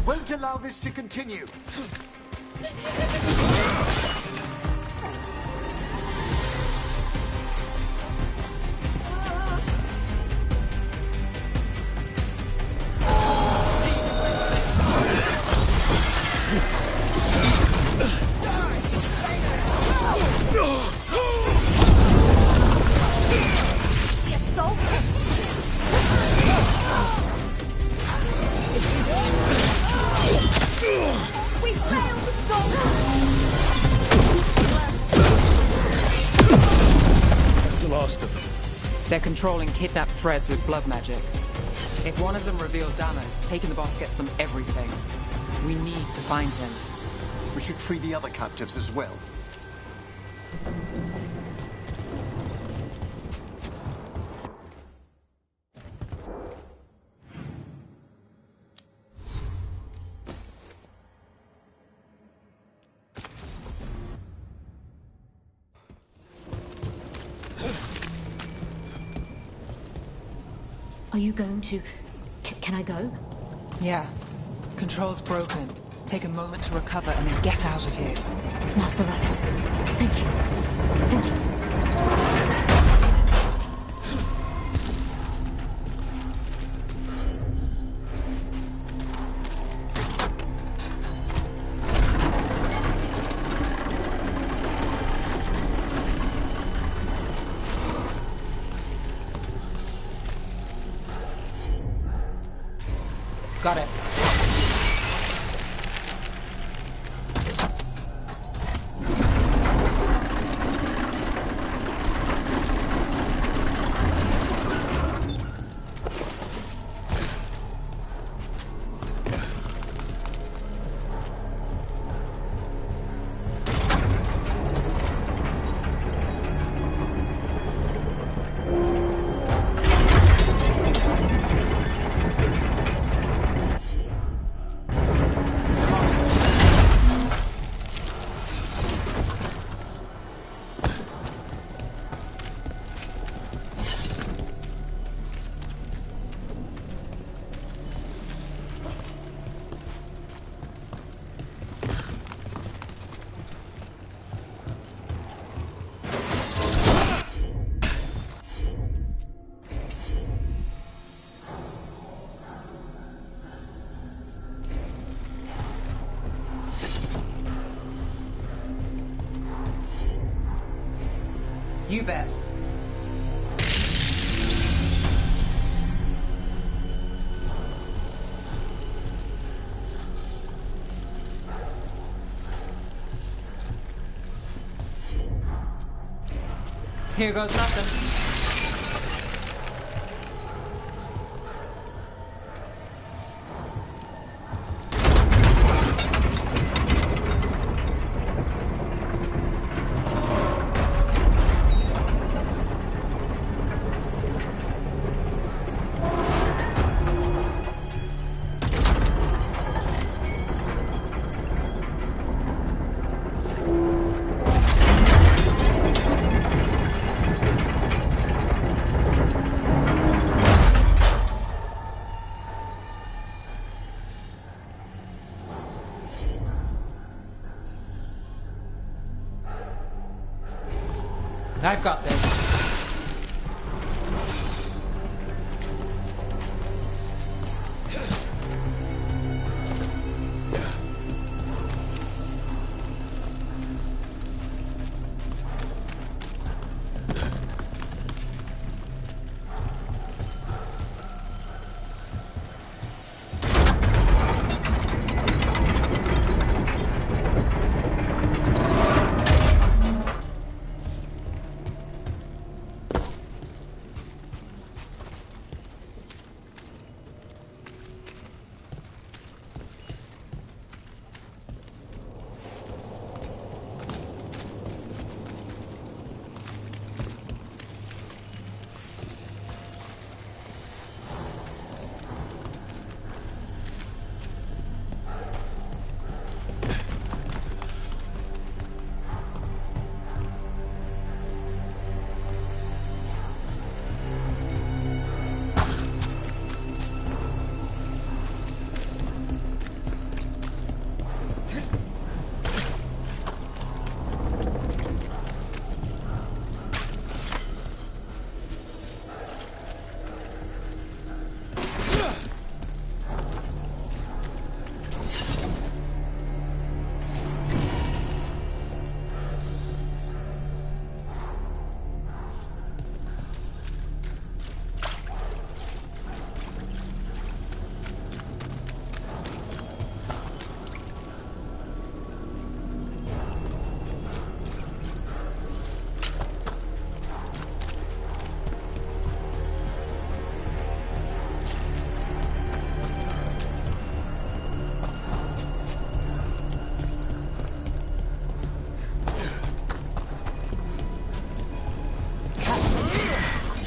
Won't allow this to continue.
They're controlling kidnapped threads with blood magic. If one of them revealed Damas, taking the boss gets them everything. We need to find him.
We should free the other captives as well.
Are you going to... Can I go?
Yeah. Control's broken. Take a moment to recover and then get out of here.
Master Ralis, thank you. Thank you.
Got it. You bet. Here goes nothing. I've got this.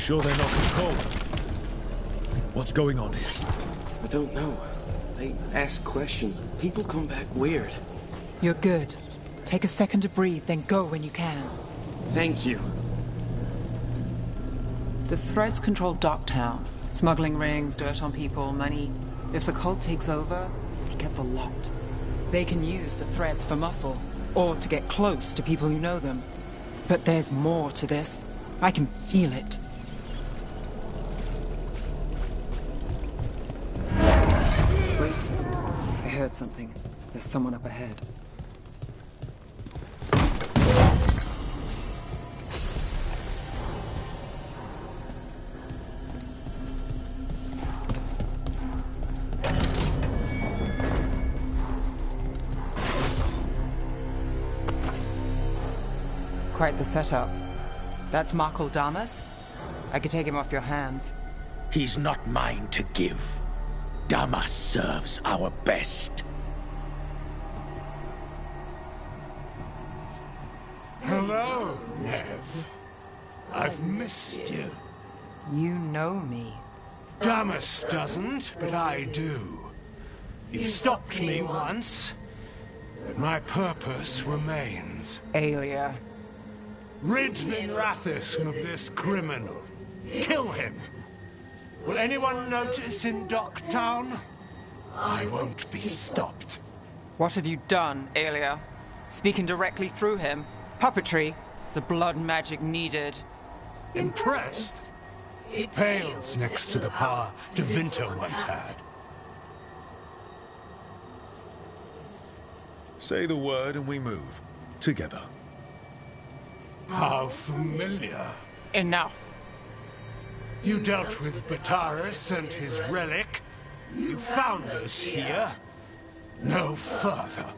sure they're not controlled? What's going on here?
I don't know. They ask questions. People come back weird.
You're good. Take a second to breathe, then go when you can.
Thank you.
The Threads control Docktown. Smuggling rings, dirt on people, money. If the cult takes over, they get the lot. They can use the Threads for muscle, or to get close to people who know them. But there's more to this. I can feel it. Wait. I heard something. There's someone up ahead. Quite the setup. That's Markle Damas? I could take him off your hands.
He's not mine to give. Damas serves our best.
Hello, Nev. I've missed you.
You know me.
Damas doesn't, but I do. You stopped me once, but my purpose remains.
Aelia.
Rid Minrathous of this criminal. Kill him. Will anyone notice in Docktown? I won't be stopped.
What have you done, Aelia? Speaking directly through him? Puppetry? The blood magic needed?
Impressed? It pales next to the power Tevinter once had.
Say the word and we move. Together.
How familiar.
Enough.
You dealt with Bataris and his relic. You found us here. No further.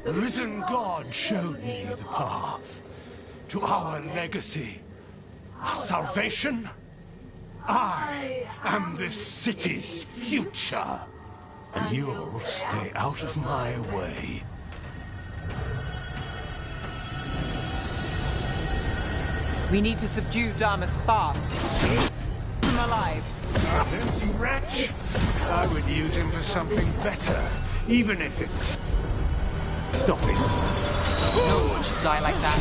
The risen God showed me the path. To our legacy. Our salvation. I am this city's future. And you'll stay out of my way.
We need to subdue Damas fast. Keep him alive.
This wretch? I would use him for something better, even if it's... Stop it.
No one should die like that.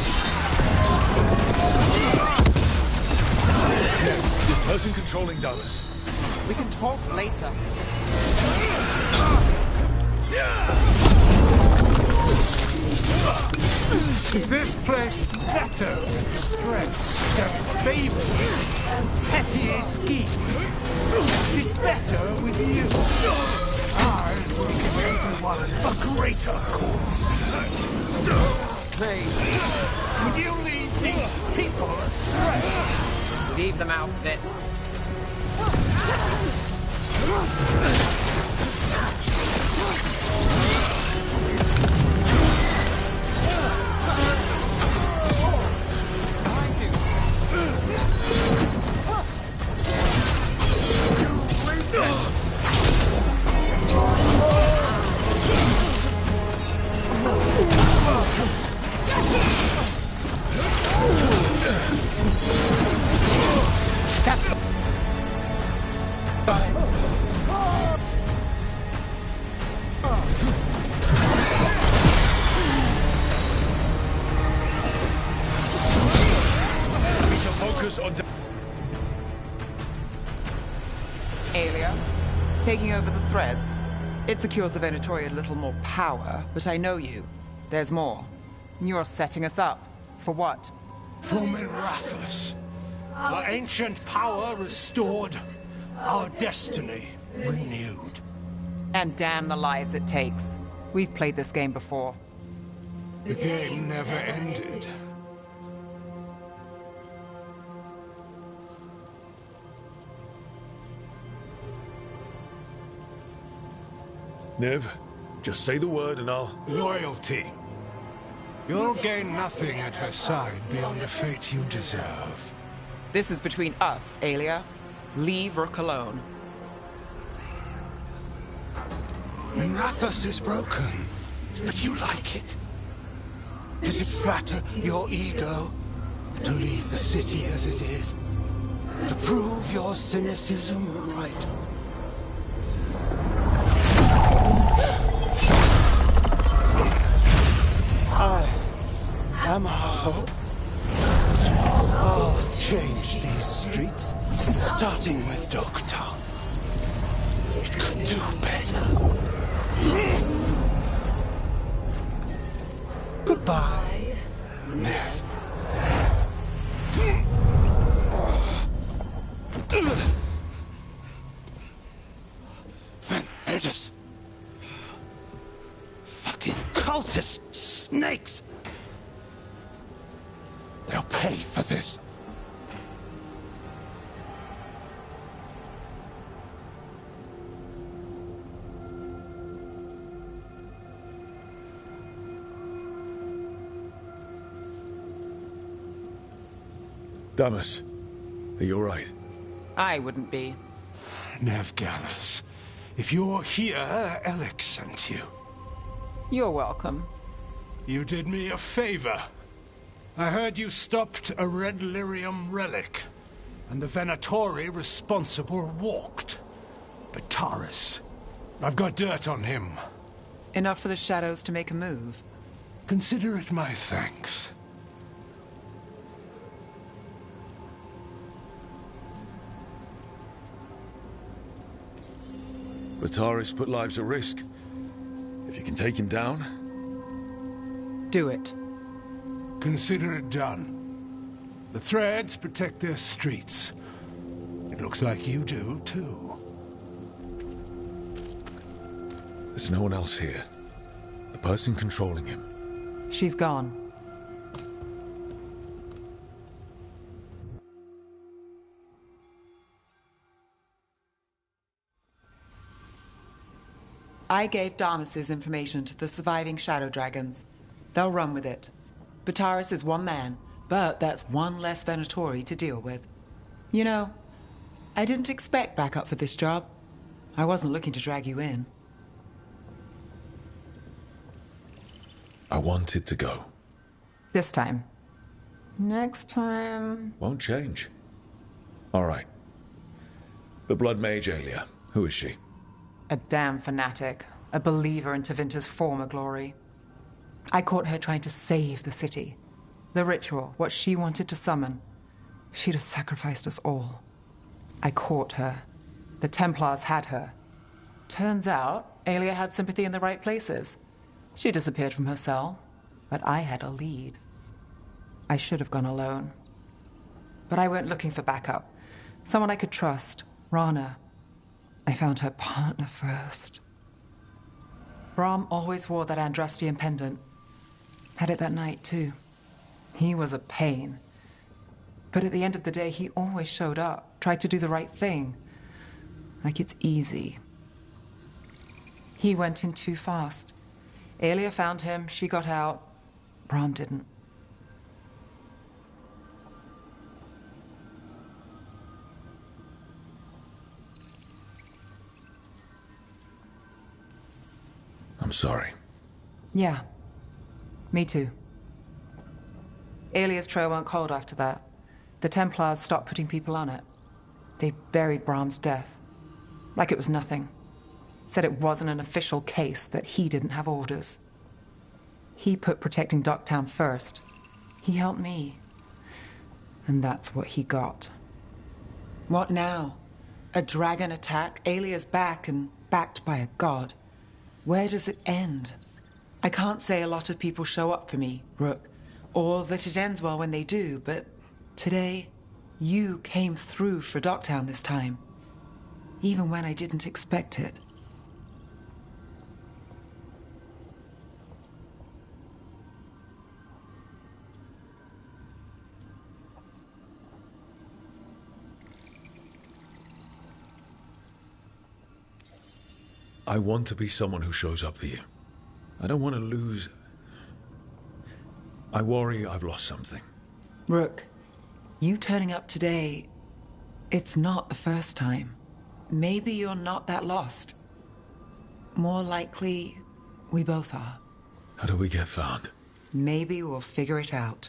This person controlling Damas.
We can talk later.
Is this place better with threat than favor and petty schemes? Is it better with you? I will give everyone a greater cause. Would you lead these people astray?
Leave them out of it. Aelia, taking over the Threads. It secures the Venatori a little more power, but I know you. There's more. You're setting us up. For what?
For Minrathous. Our ancient power restored. Our destiny renewed.
And damn the lives it takes. We've played this game before.
The game never ended.
Nev, just say the word and I'll...
Loyalty. You'll gain nothing at her side beyond a fate you deserve.
This is between us, Aelia. Leave Rook alone.
Minrathous is broken, but you like it. Does it flatter your ego to leave the city as it is? To prove your cynicism right. I am hope. I'll change these streets, starting with Dogtown. It could do better. Goodbye, Nev. Vendettas. Fucking cultist snakes. They'll pay for this.
Damas, are you all right?
I wouldn't be.
Nev Gallus, if you're here, Alec sent you.
You're welcome.
You did me a favor. I heard you stopped a red lyrium relic, and the Venatori responsible walked. Bataris. I've got dirt on him.
Enough for the shadows to make a move.
Consider it my thanks.
Bataris put lives at risk. If you can take him down...
Do it.
Consider it done. The Threads protect their streets. It looks like you do, too.
There's no one else here. The person controlling him.
She's gone. I gave Damas's information to the surviving Shadow Dragons. They'll run with it. Bataris is one man, but that's one less Venatori to deal with. You know, I didn't expect backup for this job. I wasn't looking to drag you in.
I wanted to go.
This time. Next time...
Won't change. All right. The Blood Mage Aelia. Who is she?
A damn fanatic. A believer in Tevinter's former glory. I caught her trying to save the city. The ritual, what she wanted to summon. She'd have sacrificed us all. I caught her. The Templars had her. Turns out, Aelia had sympathy in the right places. She disappeared from her cell, but I had a lead. I should have gone alone. But I went looking for backup. Someone I could trust. Rana. I found her partner first. Brahm always wore that Andrastian pendant. Had it that night, too. He was a pain. But at the end of the day, he always showed up, tried to do the right thing. Like it's easy. He went in too fast. Aelia found him, she got out. Brahm didn't.
I'm sorry.
Yeah. Me too. Aelia's trail went cold after that. The Templars stopped putting people on it. They buried Brahm's death. Like it was nothing. Said it wasn't an official case, that he didn't have orders. He put protecting Docktown first. He helped me. And that's what he got. What now? A dragon attack, Aelia's back, and backed by a god. Where does it end? I can't say a lot of people show up for me, Rook, or that it ends well when they do, but today, you came through for Docktown this time. Even when I didn't expect it.
I want to be someone who shows up for you. I don't want to lose... I worry I've lost something.
Rook, you turning up today, it's not the first time. Maybe you're not that lost. More likely, we both are.
How do we get found?
Maybe we'll figure it out.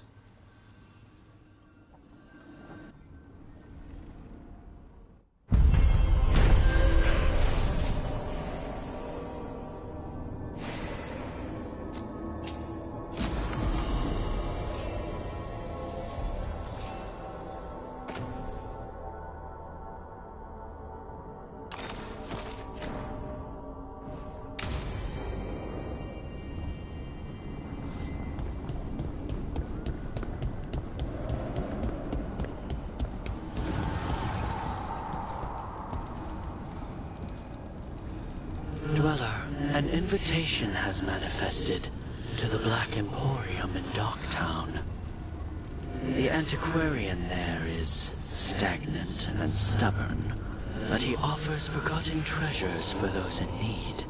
An invitation has manifested to the Black Emporium in Docktown. The antiquarian there is stagnant and stubborn, but he offers forgotten treasures for those in need.